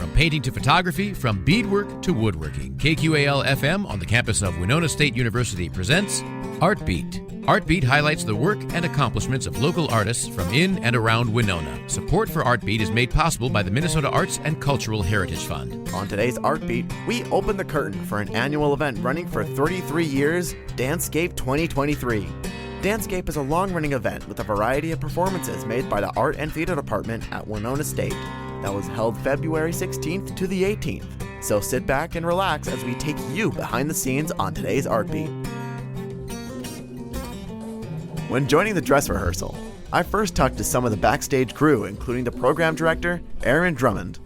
From painting to photography, from beadwork to woodworking, KQAL-FM on the campus of Winona State University presents Art Beat. Art Beat highlights the work and accomplishments of local artists from in and around Winona. Support for Art Beat is made possible by the Minnesota Arts and Cultural Heritage Fund. On today's Art Beat, we open the curtain for an annual event running for 33 years, Dancescape 2023. Dancescape is a long-running event with a variety of performances made by the Art and Theater Department at Winona State that was held February 16th to the 18th. So sit back and relax as we take you behind the scenes on today's Art Beat. When joining the dress rehearsal, I first talked to some of the backstage crew, including the program director, Erin Drummond.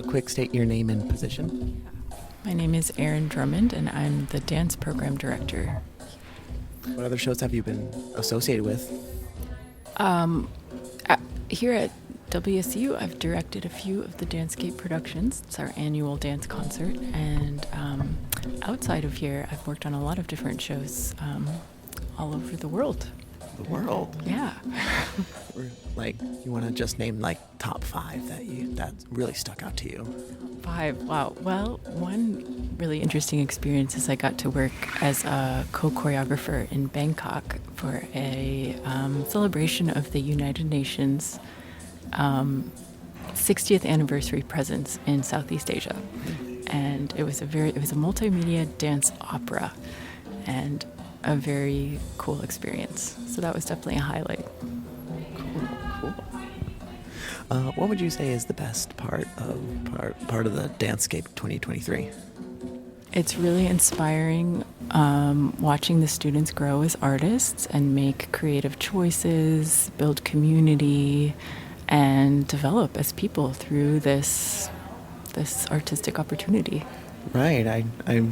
Quick state your name and position. My name is Erin Drummond, and I'm the dance program director. What other shows have you been associated with? Here at WSU, I've directed a few of the Dancescape productions. It's our annual dance concert. And outside of here, I've worked on a lot of different shows all over the world. The world? Yeah. You want to just name top 5 that really stuck out to you? 5, wow. Well, one really interesting experience is I got to work as a co-choreographer in Bangkok for a celebration of the United Nations 60th anniversary presence in Southeast Asia. And it was a multimedia dance opera and a very cool experience. So that was definitely a highlight. Cool. What would you say is the best part of the Dancescape 2023? It's really inspiring watching the students grow as artists and make creative choices, build community, and develop as people through this artistic opportunity. Right. I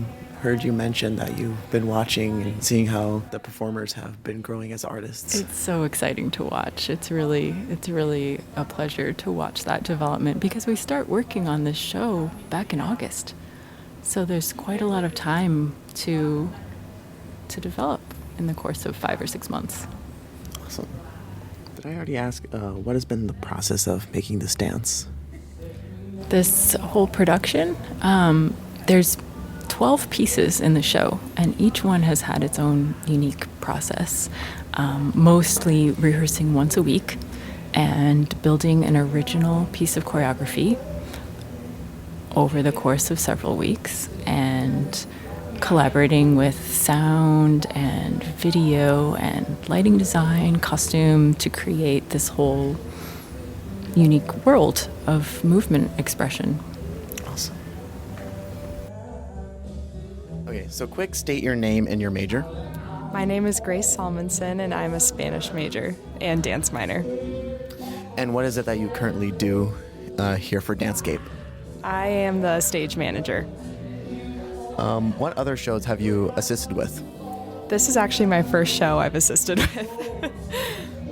heard you mention that you've been watching and seeing how the performers have been growing as artists. It's so exciting to watch. It's really a pleasure to watch that development because we start working on this show back in August. So there's quite a lot of time to develop in the course of 5 or 6 months. Awesome. Did I already ask what has been the process of making this dance? This whole production, there's 12 pieces in the show, and each one has had its own unique process, mostly rehearsing once a week and building an original piece of choreography over the course of several weeks and collaborating with sound and video and lighting design, costume to create this whole unique world of movement expression. Awesome. Okay, so quick state your name and your major. My name is Grace Salmonson, and I'm a Spanish major and dance minor. And what is it that you currently do here for Dancescape? I am the stage manager. What other shows have you assisted with? This is actually my first show I've assisted with.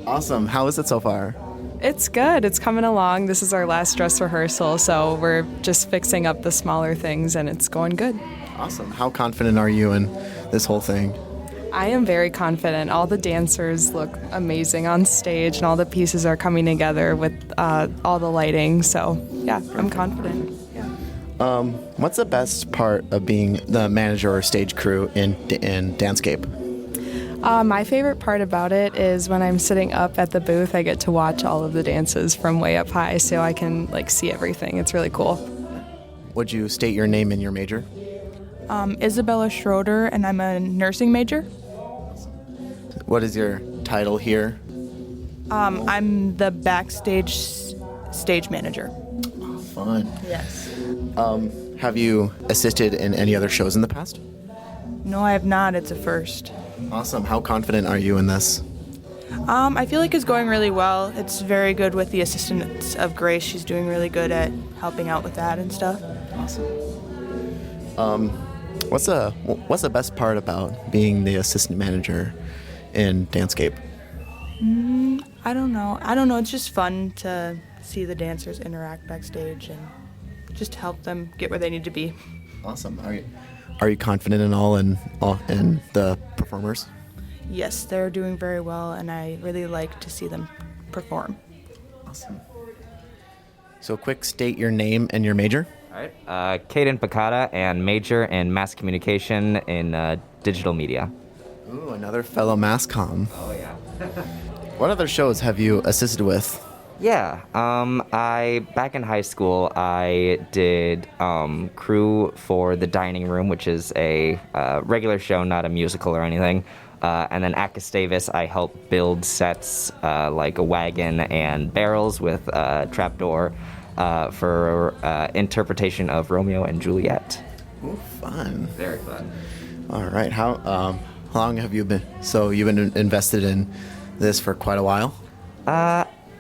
Awesome. How is it so far? It's good. It's coming along. This is our last dress rehearsal, so we're just fixing up the smaller things, and it's going good. Awesome. How confident are you in this whole thing? I am very confident. All the dancers look amazing on stage, and all the pieces are coming together with all the lighting. So, yeah, I'm confident. Yeah. What's the best part of being the manager or stage crew in Dancescape? My favorite part about it is when I'm sitting up at the booth, I get to watch all of the dances from way up high, so I can see everything. It's really cool. Would you state your name and your major? Isabella Schroeder, and I'm a nursing major. What is your title here? I'm the backstage stage manager. Oh, fun. Yes. Have you assisted in any other shows in the past? No, I have not. It's a first. Awesome. How confident are you in this? I feel like it's going really well. It's very good with the assistance of Grace. She's doing really good at helping out with that and stuff. Awesome. What's the best part about being the assistant manager in Dancescape? I don't know. It's just fun to see the dancers interact backstage and just help them get where they need to be. Awesome. Are you confident in all in the performers? Yes, they're doing very well, and I really like to see them perform. Awesome. So quick, state your name and your major. All right. Caden Picata, and major in mass communication in digital media. Ooh, another fellow mass comm. Oh, yeah. What other shows have you assisted with? Yeah. Back in high school, I did crew for The Dining Room, which is a regular show, not a musical or anything. And then at Gustavus, I helped build sets like a wagon and barrels with trapdoor for interpretation of Romeo and Juliet. Ooh, fun. Very fun. All right. How long have you been? So you've been invested in this for quite a while?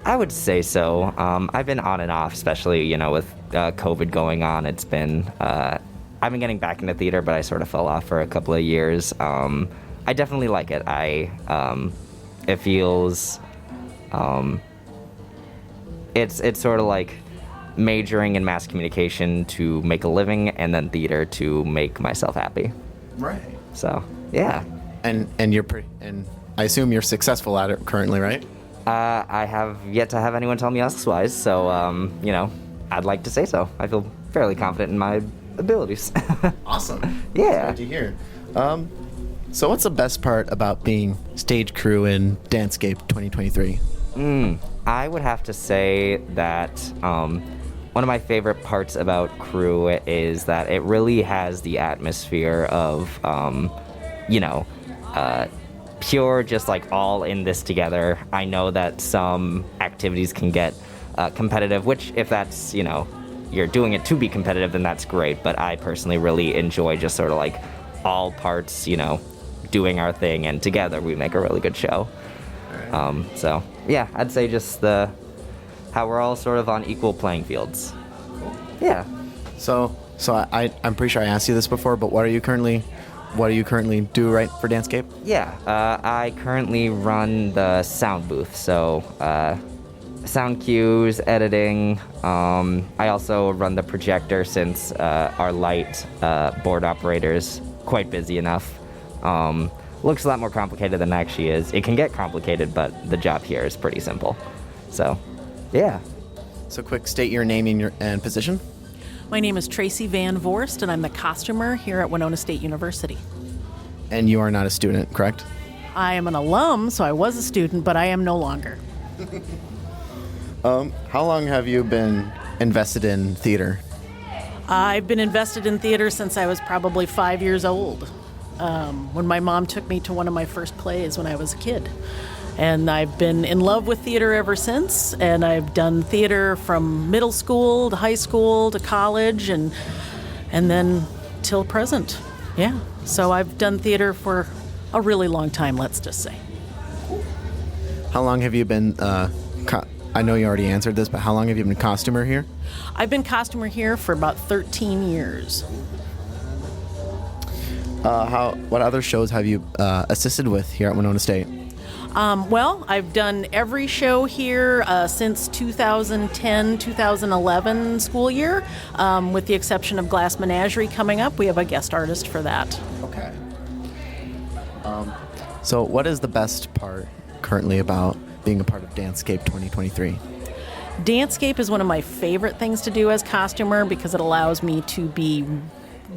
I would say so. I've been on and off, especially, with COVID going on. It's been, I've been getting back into theater, but I sort of fell off for a couple of years. I definitely like it. It feels, it's sort of like majoring in mass communication to make a living, and then theater to make myself happy. Right. So, yeah. And and I assume you're successful at it currently, right? I have yet to have anyone tell me otherwise, so, I'd like to say so. I feel fairly confident in my abilities. Awesome. Yeah. That's good to hear. So what's the best part about being stage crew in Dancescape 2023? I would have to say that one of my favorite parts about crew is that it really has the atmosphere of, pure, just like all in this together. I know that some activities can get competitive, which if that's, you're doing it to be competitive, then that's great. But I personally really enjoy just sort of like all parts, doing our thing, and together we make a really good show. So yeah, I'd say just how we're all sort of on equal playing fields. Yeah. So I'm pretty sure I asked you this before, but what do you currently do right for Dancescape? Yeah, I currently run the sound booth, so sound cues, editing. I also run the projector since our light board operator's quite busy enough. Looks a lot more complicated than it actually is. It can get complicated, but the job here is pretty simple. So, yeah. So quick, state your name and position. My name is Tracy Van Vorst, and I'm the costumer here at Winona State University. And you are not a student, correct? I am an alum, so I was a student, but I am no longer. How long have you been invested in theater? I've been invested in theater since I was probably 5 years old, when my mom took me to one of my first plays when I was a kid. And I've been in love with theater ever since, and I've done theater from middle school to high school to college and then till present. Yeah. So I've done theater for a really long time, let's just say. How long have you been, I know you already answered this, but how long have you been costumer here? I've been costumer here for about 13 years. What other shows have you assisted with here at Winona State? Well, I've done every show here since 2010, 2011 school year, with the exception of Glass Menagerie coming up. We have a guest artist for that. Okay. So what is the best part currently about being a part of Dancescape 2023? Dancescape is one of my favorite things to do as costumer because it allows me to be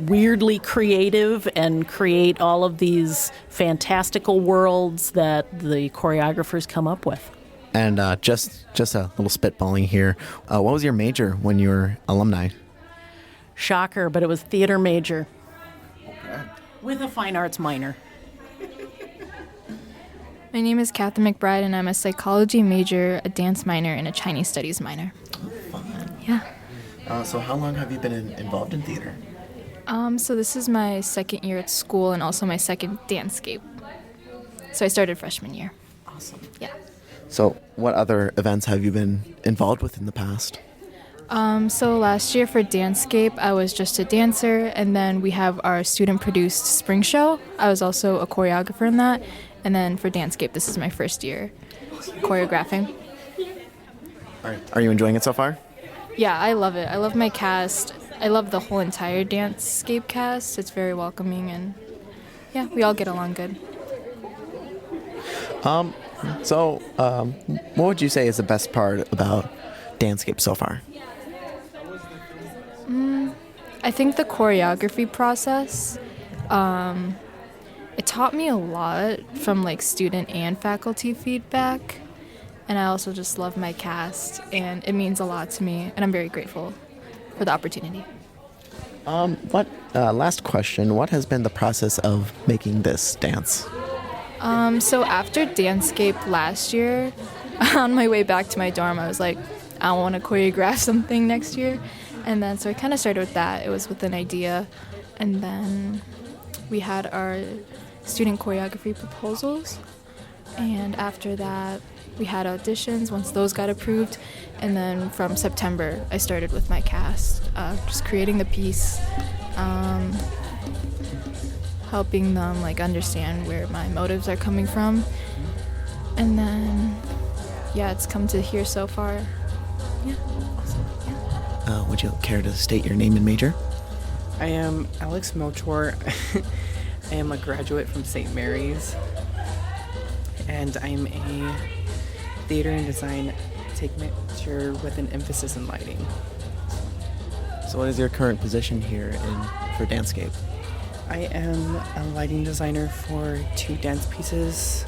weirdly creative and create all of these fantastical worlds that the choreographers come up with. And just a little spitballing here. What was your major when you were alumni? Shocker, but it was theater major. Okay. With a fine arts minor. My name is Catherine McBride, and I'm a psychology major, a dance minor, and a Chinese studies minor. Fun. Yeah. So how long have you been involved in theater? So this is my second year at school and also my second Dancescape. So I started freshman year. Awesome. Yeah. So what other events have you been involved with in the past? So last year for Dancescape, I was just a dancer, and then we have our student-produced spring show. I was also a choreographer in that. And then for Dancescape, this is my first year choreographing. All right. Are you enjoying it so far? Yeah, I love it. I love my cast. I love the whole entire Dancescape cast. It's very welcoming, and yeah, we all get along good. So what would you say is the best part about Dancescape so far? I think the choreography process, it taught me a lot from like student and faculty feedback. And I also just love my cast, and it means a lot to me, and I'm very grateful for the opportunity. Last question, what has been the process of making this dance? So after Dancescape last year, on my way back to my dorm, I was like, I want to choreograph something next year. And then so I kind of started with that. It was with an idea. And then we had our student choreography proposals. And after that, we had auditions once those got approved. And then from September, I started with my cast, just creating the piece, helping them like understand where my motives are coming from. And then, yeah, it's come to here so far. Yeah. Awesome. Yeah. Would you care to state your name and major? I am Alex Melchor. I am a graduate from St. Mary's, and I'm a theater and design major with an emphasis in lighting. So what is your current position here for Dancescape? I am a lighting designer for 2 dance pieces.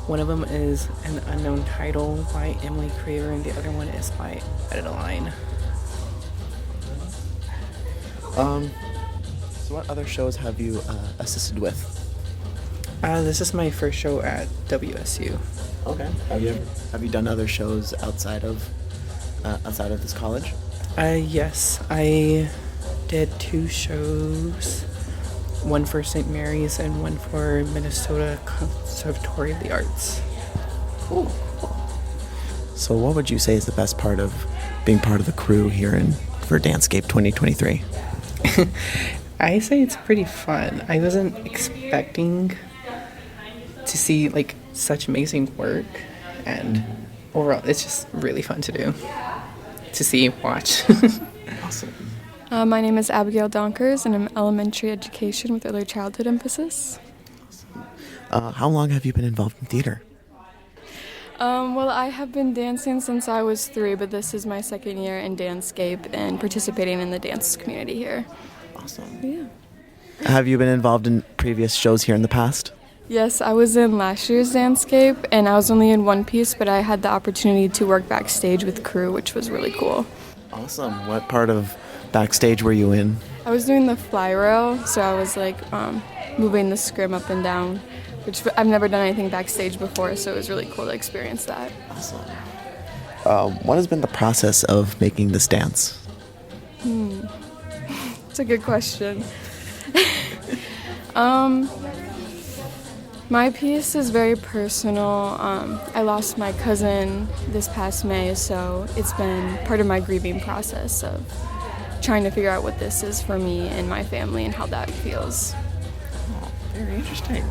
One of them is An Unknown Title by Emily Craver, and the other one is by Adeline. So what other shows have you assisted with? This is my first show at WSU. Okay. Have you done other shows outside of this college? Yes, I did 2 shows, one for St. Mary's and one for Minnesota Conservatory of the Arts. Cool. So what would you say is the best part of being part of the crew here for Dancescape 2023? I say it's pretty fun. I wasn't expecting to see like such amazing work, and overall it's just really fun to watch. Awesome. My name is Abigail Donkers, and I'm elementary education with early childhood emphasis. How long have you been involved in theater? Well, I have been dancing since I was 3, but this is my second year in Dancescape and participating in the dance community here. Awesome. Yeah. Have you been involved in previous shows here in the past? Yes, I was in last year's Dancescape, and I was only in one piece, but I had the opportunity to work backstage with crew, which was really cool. Awesome. What part of backstage were you in? I was doing the fly rail, so I was like moving the scrim up and down, which I've never done anything backstage before, so it was really cool to experience that. Awesome. What has been the process of making this dance? It's a good question. My piece is very personal. I lost my cousin this past May, so it's been part of my grieving process of trying to figure out what this is for me and my family and how that feels. Oh, very interesting.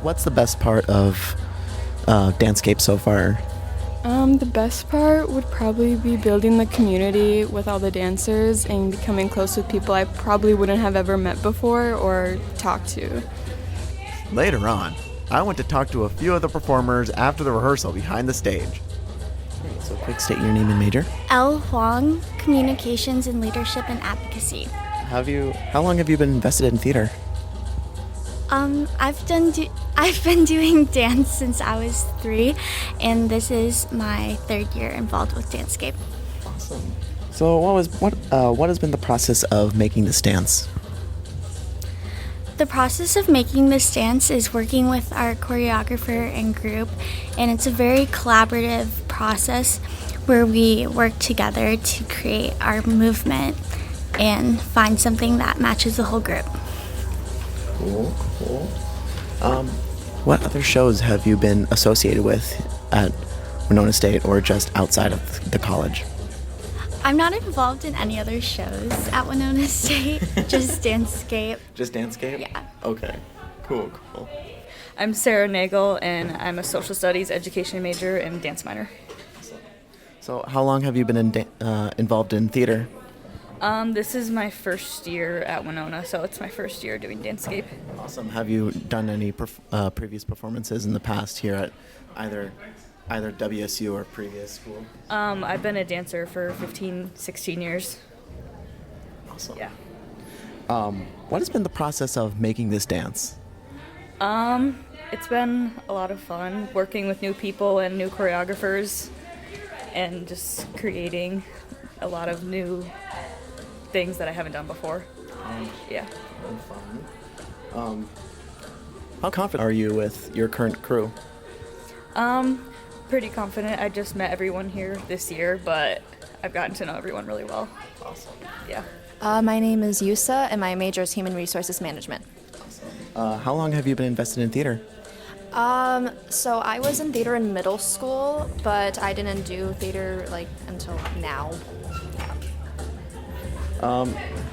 What's the best part of Dancescape so far? The best part would probably be building the community with all the dancers and becoming close with people I probably wouldn't have ever met before or talked to. Later on, I went to talk to a few of the performers after the rehearsal behind the stage. Great, so quick state your name and major. Elle Huang, Communications and Leadership and Advocacy. How long have you been invested in theater? I've been doing dance since I was 3, and this is my 3rd year involved with Dancescape. Awesome. So what has been the process of making this dance? The process of making this dance is working with our choreographer and group, and it's a very collaborative process where we work together to create our movement and find something that matches the whole group. Cool. What other shows have you been associated with at Winona State or just outside of the college? I'm not involved in any other shows at Winona State, just Dancescape. Just Dancescape? Yeah. Okay. Cool. I'm Sarah Nagel, and I'm a social studies education major and dance minor. So how long have you been involved in theater? This is my first year at Winona, so it's my first year doing Dancescape. Awesome. Have you done any previous performances in the past here at either either WSU or previous school? I've been a dancer for 15, 16 years. Awesome. Yeah. What has been the process of making this dance? It's been a lot of fun working with new people and new choreographers and just creating a lot of new things that I haven't done before. Yeah. Fun. How confident are you with your current crew? Pretty confident. I just met everyone here this year, but I've gotten to know everyone really well. Awesome. Yeah. My name is Yusa, and my major is Human Resources Management. How long have you been invested in theater? So I was in theater in middle school, but I didn't do theater until now.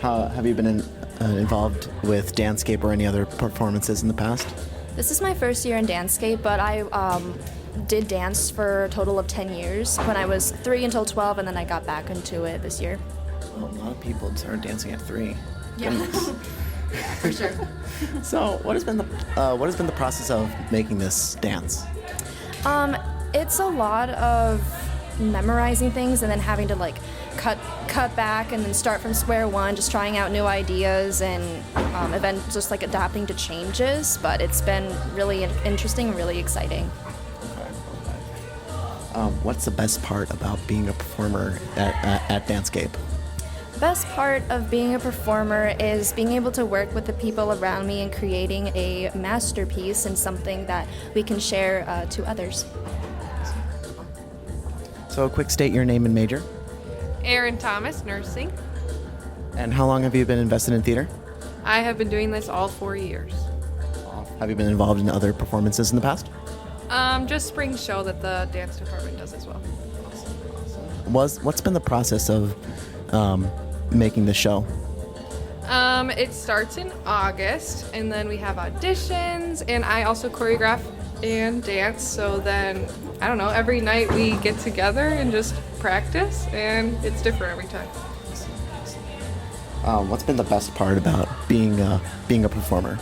Have you been involved with Dancescape or any other performances in the past? This is my first year in Dancescape, but I did dance for a total of 10 years when I was 3 until 12, and then I got back into it this year. Well, a lot of people started dancing at 3. Yeah. Yeah, for sure. So, what has been the process of making this dance? It's a lot of memorizing things and then having to cut back and then start from square one, just trying out new ideas and just adapting to changes. But it's been really interesting and really exciting. What's the best part about being a performer at Dancescape? Best part of being a performer is being able to work with the people around me and creating a masterpiece and something that we can share to others. So, quick state your name and major. Erin Thomas, nursing. And how long have you been invested in theater? I have been doing this all 4 years. Have you been involved in other performances in the past? Just spring show that the dance department does as well. What's been the process of making the show? It starts in August, and then we have auditions, and I also choreograph and dance. So then, I don't know, every night we get together and just practice, and it's different every time. What's been the best part about being a performer?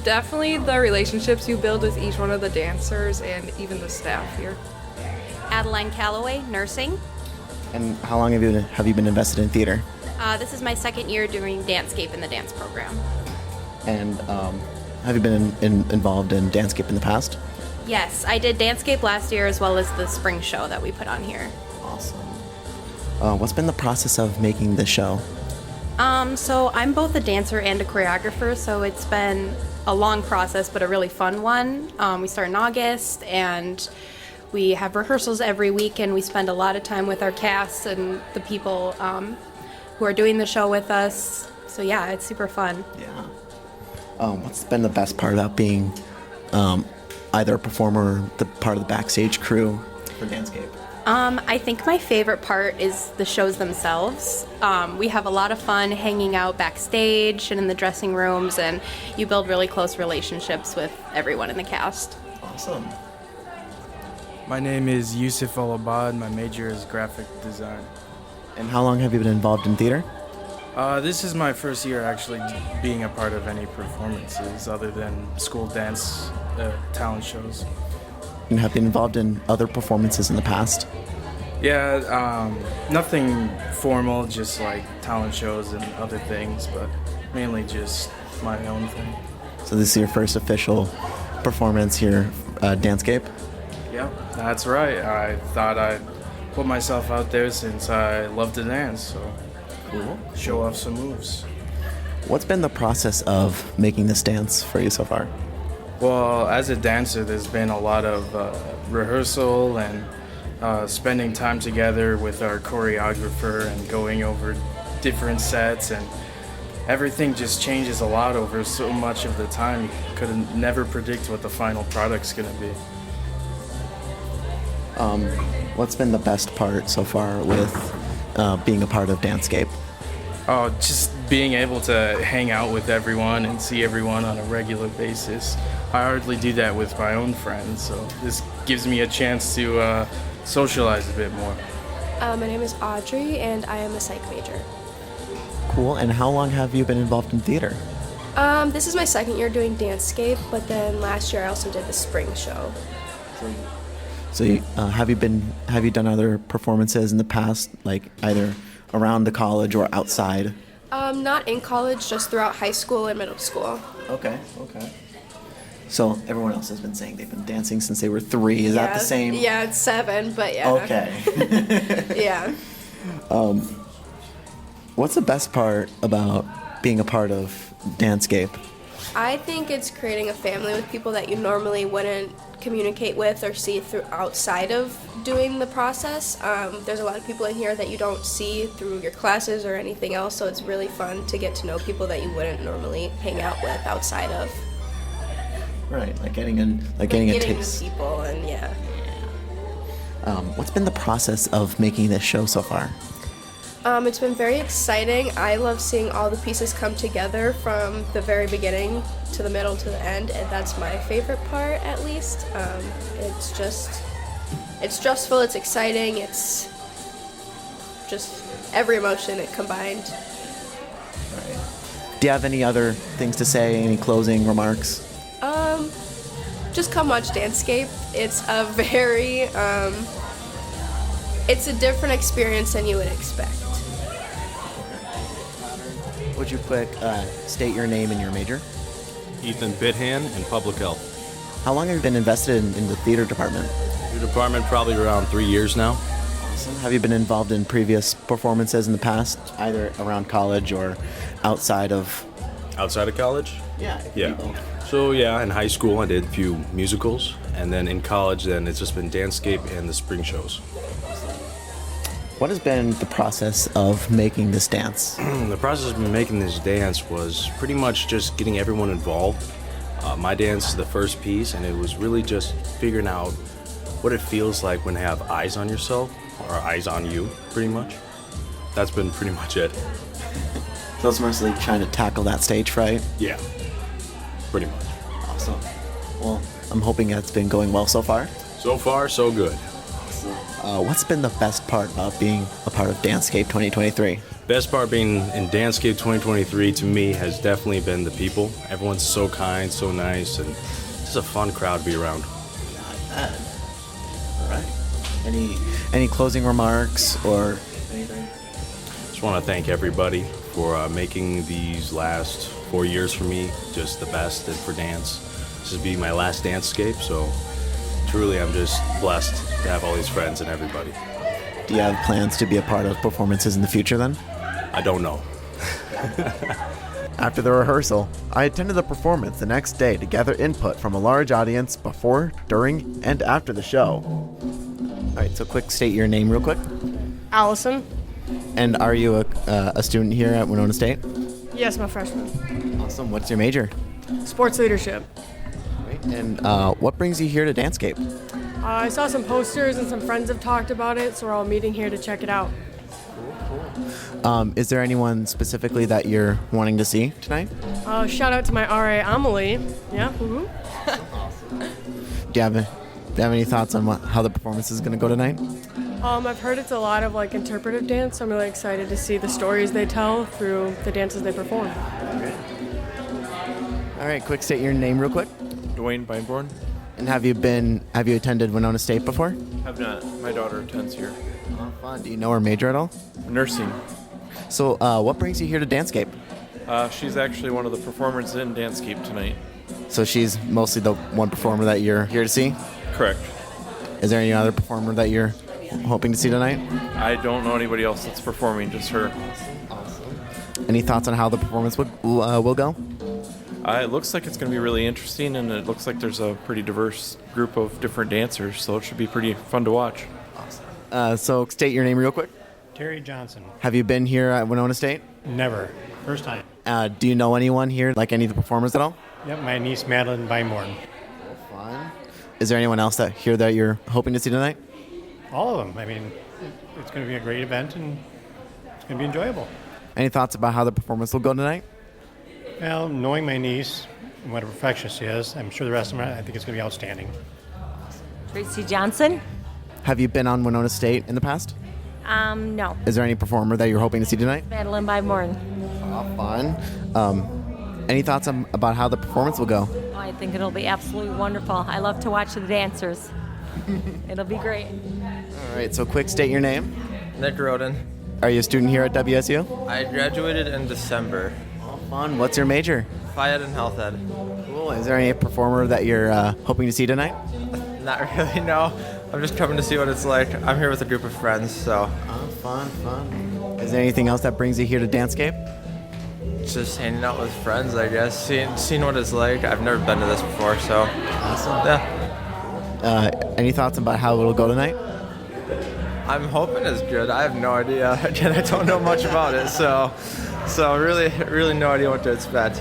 Definitely the relationships you build with each one of the dancers and even the staff here. Adeline Calloway, nursing. And how long have you been invested in theater? This is my second year doing Dancescape in the dance program. And have you been involved in Dancescape in the past? Yes, I did Dancescape last year as well as the spring show that we put on here. Awesome. What's been the process of making this show? So I'm both a dancer and a choreographer, so it's been a long process, but a really fun one. We start in August, and we have rehearsals every week, and we spend a lot of time with our cast and the people who are doing the show with us. So yeah, it's super fun. Yeah. What's been the best part about being either a performer or the part of the backstage crew for Dancescape? I think my favorite part is the shows themselves. We have a lot of fun hanging out backstage and in the dressing rooms, and you build really close relationships with everyone in the cast. Awesome. My name is Yusuf Al-Abad. My major is graphic design. And how long have you been involved in theater? This is my first year actually being a part of any performances other than school dance talent shows. And have been involved in other performances in the past? Yeah, nothing formal, just like talent shows and other things, but mainly just my own thing. So this is your first official performance here at Dancescape? Yep, that's right. I thought I'd put myself out there since I love to dance, so cool. Show off some moves. What's been the process of making this dance for you so far? Well, as a dancer, there's been a lot of rehearsal and spending time together with our choreographer and going over different sets, and everything just changes a lot over so much of the time. You could never predict what the final product's going to be. What's been the best part so far with being a part of Dancescape? Oh, just being able to hang out with everyone and see everyone on a regular basis. I hardly do that with my own friends, so this gives me a chance to socialize a bit more. My name is Audrey, and I am a psych major. Cool. And how long have you been involved in theater? This is my second year doing Dancescape, but then last year I also did the spring show. So have you done other performances in the past, like either around the college or outside? Not in college, just throughout high school and middle school. Okay. So everyone else has been saying they've been dancing since they were 3. Is that the same? Yeah, it's 7, but yeah. Okay. Yeah. What's the best part about being a part of Dancescape? I think it's creating a family with people that you normally wouldn't communicate with or see through outside of doing the process. There's a lot of people in here that you don't see through your classes or anything else, so it's really fun to get to know people that you wouldn't normally hang out with outside of. Right, like getting a taste. New people and yeah. What's been the process of making this show so far? It's been very exciting. I love seeing all the pieces come together from the very beginning to the middle to the end, and that's my favorite part, at least. It's stressful, it's exciting, it's just every emotion it combined. Right. Do you have any other things to say, any closing remarks? Just come watch Dancescape. It's a very, it's a different experience than you would expect. Would you quick state your name and your major? Ethan Bithand in public health. How long have you been invested in the theater department? Your department probably around 3 years now. Awesome. Have you been involved in previous performances in the past, either around college or outside of? Outside of college? Yeah. Yeah. So yeah, in high school I did a few musicals, and then in college then it's just been Dancescape and the spring shows. What has been the process of making this dance? The process of making this dance was pretty much just getting everyone involved. My dance is the first piece, and it was really just figuring out what it feels like when you have eyes on yourself, or eyes on you, pretty much. That's been pretty much it. So it's mostly trying to tackle that stage fright? Yeah, pretty much. Awesome. Well, I'm hoping it's been going well so far. So far, so good. What's been the best part about being a part of Dancescape 2023? Best part being in Dancescape 2023 to me has definitely been the people. Everyone's so kind, so nice, and just a fun crowd to be around. All right. Any closing remarks or anything? Just want to thank everybody for making these last 4 years for me just the best and for dance. This will be my last Dancescape, so truly I'm just blessed to have all these friends and everybody. Do you have plans to be a part of performances in the future then? I don't know. After the rehearsal, I attended the performance the next day to gather input from a large audience before, during, and after the show. All right, so quick, state your name real quick. Allison. And are you a student here at Winona State? Yes, I'm a freshman. Awesome. What's your major? Sports leadership. Great. And what brings you here to Dancescape? I saw some posters and some friends have talked about it, so we're all meeting here to check it out. Is there anyone specifically that you're wanting to see tonight? Shout out to my RA, Amelie. Yeah. Do you have any thoughts on how the performance is going to go tonight? I've heard it's a lot of like interpretive dance, so I'm really excited to see the stories they tell through the dances they perform. All right, quick, state your name real quick. Dwayne Beinborn. And have you attended Winona State before? Have not. My daughter attends here. Oh, fun. Do you know her major at all? Nursing. So, what brings you here to Dancescape? She's actually one of the performers in Dancescape tonight. So she's mostly the one performer that you're here to see? Correct. Is there any other performer that you're hoping to see tonight? I don't know anybody else that's performing, just her. Awesome. Any thoughts on how the performance will go? It looks like it's going to be really interesting, and it looks like there's a pretty diverse group of different dancers, so it should be pretty fun to watch. Awesome. So state your name real quick. Terry Johnson. Have you been here at Winona State? Never. First time. Do you know anyone here, like any of the performers at all? Yep, my niece Madeline Beinborn. Fun. Is there anyone else that you're hoping to see tonight? All of them. I mean, it's going to be a great event, and it's going to be enjoyable. Any thoughts about how the performance will go tonight? Well, knowing my niece and what a perfectionist she is, I'm sure the rest of them, I think it's going to be outstanding. Tracy Johnson. Have you been on Winona State in the past? No. Is there any performer that you're hoping to see tonight? Madeline Beinborn. Oh, fun. Any thoughts about how the performance will go? I think it'll be absolutely wonderful. I love to watch the dancers. It'll be great. All right, so quick, state your name. Nick Roden. Are you a student here at WSU? I graduated in December. Fun. What's your major? Phy Ed and Health Ed. Cool. Is there any performer that you're hoping to see tonight? Not really, no. I'm just coming to see what it's like. I'm here with a group of friends, so. Oh, fun. Is there anything else that brings you here to Dancescape? Just hanging out with friends, I guess. Seeing what it's like. I've never been to this before, so. Awesome. Yeah. Any thoughts about how it'll go tonight? I'm hoping it's good. I have no idea. Again, I don't know much about it, so really no idea what to expect.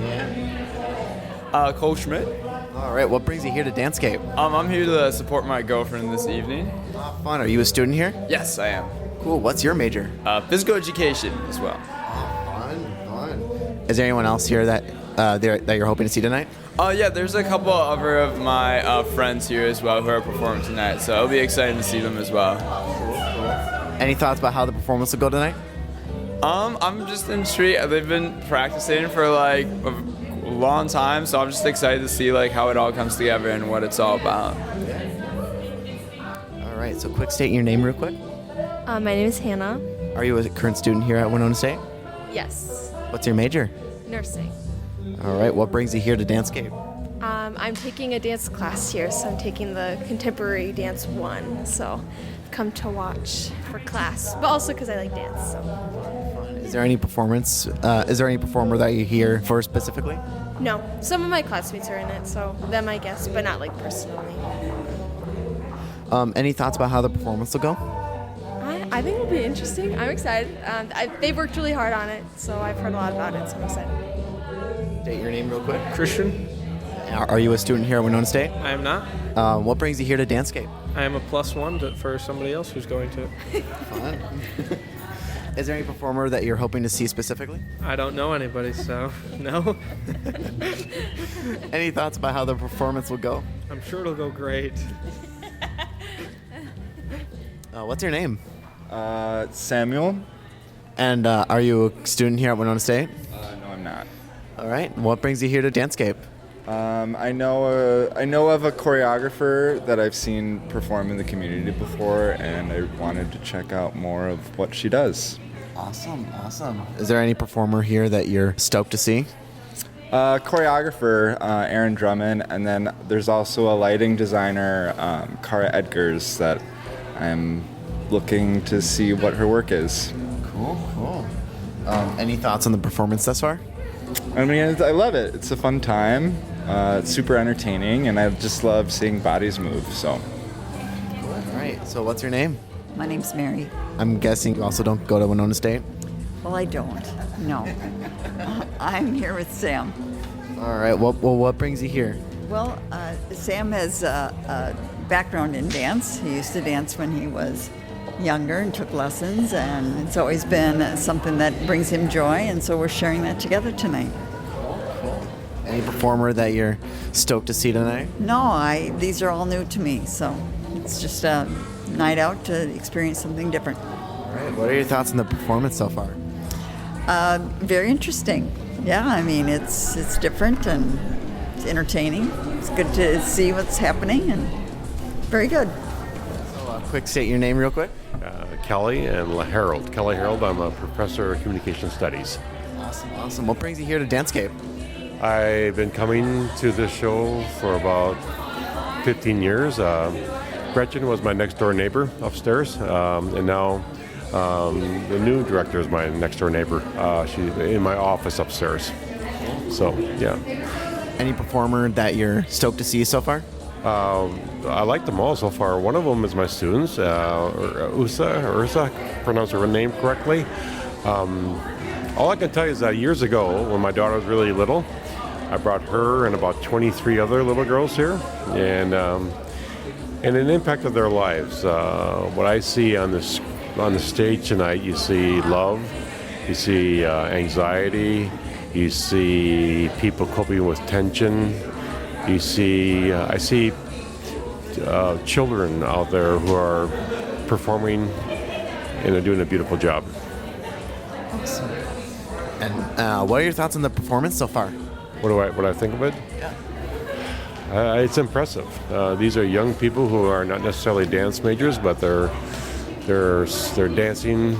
Yeah. Cole Schmidt. All right, what brings you here to Dancescape? I'm here to support my girlfriend this evening. Fun. Are you a student here? Yes, I am. Cool. What's your major? Physical education as well. Fun. Is there anyone else here that you're hoping to see tonight? Yeah, there's a couple other of my friends here as well who are performing tonight, so it'll be exciting to see them as well. Any thoughts about how the performance will go tonight? I'm just intrigued. They've been practicing for like a long time, so I'm just excited to see like how it all comes together and what it's all about. All right, so quick, state your name real quick. My name is Hannah. Are you a current student here at Winona State? Yes. What's your major? Nursing. All right, what brings you here to Dancescape? I'm taking a dance class here, so I'm taking the Contemporary Dance 1. So I've come to watch for class, but also because I like dance. So. Is there any performer that you're here for specifically? No, some of my classmates are in it, so them I guess, but not like personally. Any thoughts about how the performance will go? I think it'll be interesting. I'm excited. They've worked really hard on it, so I've heard a lot about it, so I'm excited. State your name real quick. Christian. Are you a student here at Winona State? I am not. What brings you here to Dancescape? I am a +1 for somebody else who's going to. Fun. Is there any performer that you're hoping to see specifically? I don't know anybody, so no. Any thoughts about how the performance will go? I'm sure it'll go great. What's your name? Samuel. And are you a student here at Winona State? No, I'm not. All right. What brings you here to Dancescape? I know of a choreographer that I've seen perform in the community before, and I wanted to check out more of what she does. Awesome. Is there any performer here that you're stoked to see? Choreographer Aaron Drummond, and then there's also a lighting designer, Cara Edgars, that I'm looking to see what her work is. Cool. Any thoughts on the performance thus far? I mean, I love it. It's a fun time. It's super entertaining, and I just love seeing bodies move. So. All right. So what's your name? My name's Mary. I'm guessing you also don't go to Winona State? Well, I don't. No. I'm here with Sam. All right. What brings you here? Well, Sam has a background in dance. He used to dance when he was younger and took lessons, and it's always been something that brings him joy, and so we're sharing that together tonight. Cool. Any performer that you're stoked to see tonight? No, these are all new to me, so it's just a night out to experience something different. All right. What are your thoughts on the performance so far? Very interesting. Yeah, I mean, it's different and it's entertaining. It's good to see what's happening, and very good. So, quick, state your name real quick. Kelly and Harold. Kelly Harold, I'm a professor of communication studies. Awesome. What brings you here to Dancescape? I've been coming to this show for about 15 years. Gretchen was my next door neighbor upstairs, and now the new director is my next door neighbor. She's in my office upstairs. So, yeah. Any performer that you're stoked to see so far? I like them all so far. One of them is my students, Ursa, pronounce her name correctly. All I can tell you is that years ago, when my daughter was really little, I brought her and about 23 other little girls here, and it impacted their lives. What I see on the stage tonight, you see love, you see anxiety, you see people coping with tension. I see children out there who are performing and are doing a beautiful job. Awesome. And what are your thoughts on the performance so far? What I think of it? Yeah. it's impressive. These are young people who are not necessarily dance majors, but they're dancing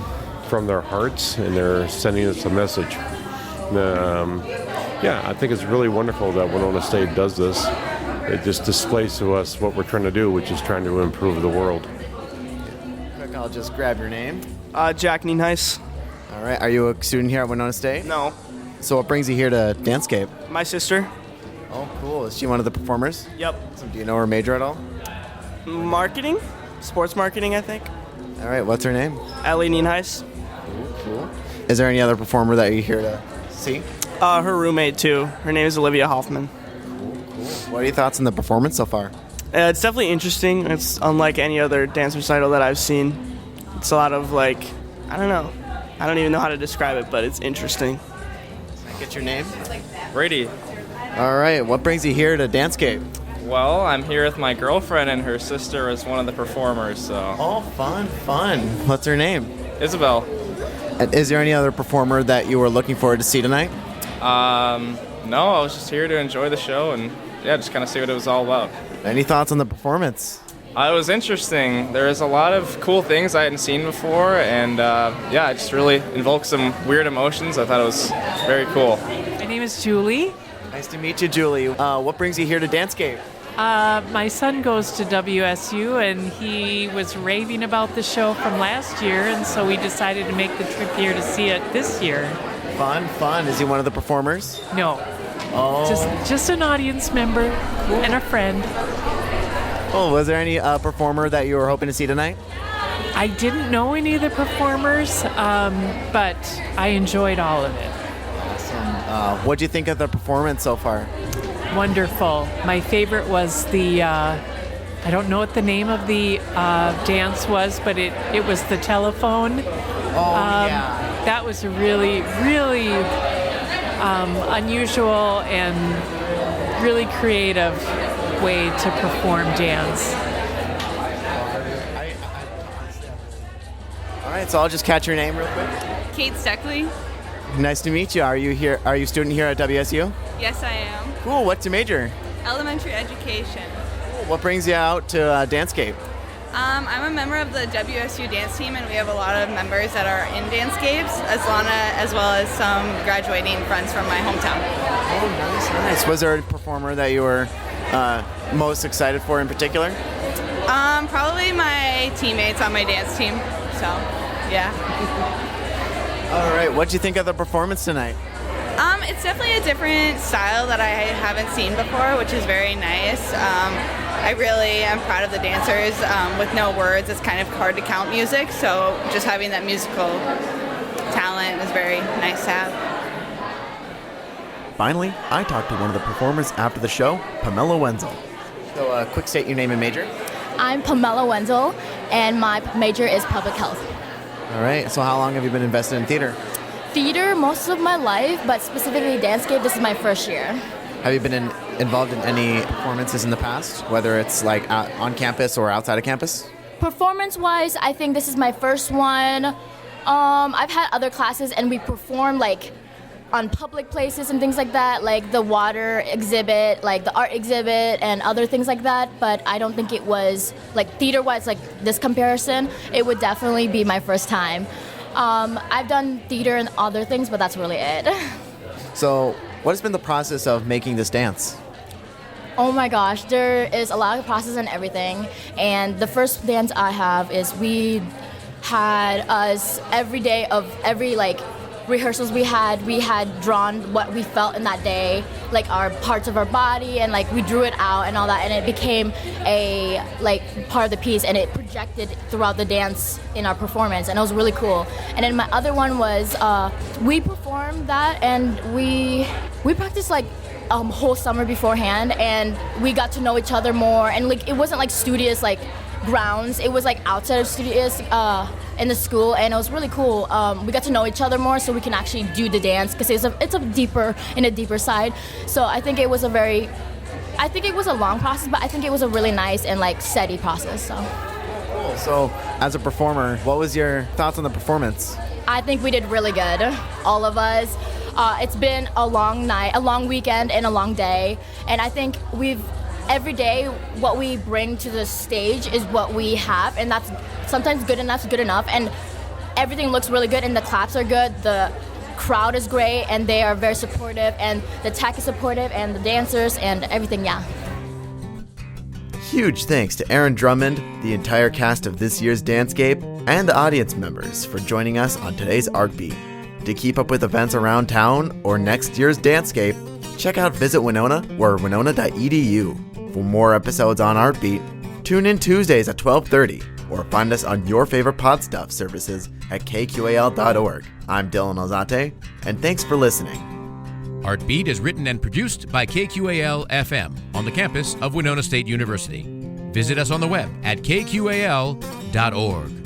from their hearts, and they're sending us a message. Yeah, I think it's really wonderful that Winona State does this. It just displays to us what we're trying to do, which is trying to improve the world. Quick, I'll just grab your name. Jack Nienhuis. All right. Are you a student here at Winona State? No. So what brings you here to Dancescape? My sister. Oh, cool. Is she one of the performers? Yep. So do you know her major at all? Marketing? Sports marketing, I think. All right. What's her name? Ellie Nienhuis. Cool. Is there any other performer that you're here to see? Her roommate, too. Her name is Olivia Hoffman. What are your thoughts on the performance so far? It's definitely interesting. It's unlike any other dance recital that I've seen. It's a lot of, like, I don't know. I don't even know how to describe it, but it's interesting. Can I get your name? Brady. All right. What brings you here to Dancescape? Well, I'm here with my girlfriend, and her sister is one of the performers, so. Oh, fun. What's her name? Isabel. And is there any other performer that you were looking forward to see tonight? No, I was just here to enjoy the show and, yeah, just kind of see what it was all about. Any thoughts on the performance? It was interesting. There was a lot of cool things I hadn't seen before, and, yeah, it just really invoked some weird emotions. I thought it was very cool. My name is Julie. Nice to meet you, Julie. What brings you here to Dancescape? My son goes to WSU, and he was raving about the show from last year, and so we decided to make the trip here to see it this year. Fun. Is he one of the performers? No. Oh. Just an audience member and a friend. Oh, was there any performer that you were hoping to see tonight? I didn't know any of the performers, but I enjoyed all of it. Awesome. What do you think of the performance so far? Wonderful. My favorite was the, I don't know what the name of the dance was, but it was the telephone. Yeah. That was a really, really unusual and really creative way to perform dance. All right, so I'll just catch your name real quick. Kate Steckley. Nice to meet you. Are you a student here at WSU? Yes, I am. Cool. What's your major? Elementary education. Cool. What brings you out to Dancescape? I'm a member of the WSU dance team, and we have a lot of members that are in Dancescapes, as well as some graduating friends from my hometown. Oh, nice. Was there a performer that you were most excited for in particular? Probably my teammates on my dance team. So, yeah. All right. What did you think of the performance tonight? It's definitely a different style that I haven't seen before, which is very nice. I really am proud of the dancers. With no words, it's kind of hard to count music, so just having that musical talent is very nice to have. Finally, I talked to one of the performers after the show, Pamela Wenzel. So, quick state your name and major. I'm Pamela Wenzel, and my major is public health. All right. So, how long have you been invested in theater? Theater most of my life, but specifically Dancescape, this is my first year. Have you been involved in any performances in the past, whether it's like on campus or outside of campus? Performance-wise, I think this is my first one. I've had other classes, and we performed like on public places and things like that, like the water exhibit, like the art exhibit, and other things like that. But I don't think it was like theater-wise, like this comparison. It would definitely be my first time. I've done theater and other things, but that's really it. So, what has been the process of making this dance? Oh my gosh, there is a lot of process and everything. And the first dance I have is we had us every day of every like rehearsals we had drawn what we felt in that day, like our parts of our body, and like we drew it out and all that, and it became a like part of the piece, and it projected throughout the dance in our performance, and it was really cool. And then my other one was we performed that, and we practiced like whole summer beforehand, and we got to know each other more, and like it wasn't like studious like grounds, it was like outside of studios in the school, and it was really cool. We got to know each other more, so we can actually do the dance, because it's a deeper side. So I think it was a long process, but I think it was a really nice and like steady process. So cool. So as a performer, what was your thoughts on the performance? I think we did really good, all of us. It's been a long night, a long weekend, and a long day, and I think we've every day what we bring to the stage is what we have, and that's sometimes good enough, and everything looks really good, and the claps are good, the crowd is great, and they are very supportive, and the tech is supportive, and the dancers and everything, yeah. Huge thanks to Aaron Drummond, the entire cast of this year's Dancescape, and the audience members for joining us on today's Art Beat. To keep up with events around town or next year's Dancescape, check out Visit Winona or winona.edu. For more episodes on Art Beat, tune in Tuesdays at 12:30 or find us on your favorite Podstuff services at kqal.org. I'm Dylan Alzate, and thanks for listening. Art Beat is written and produced by KQAL-FM on the campus of Winona State University. Visit us on the web at kqal.org.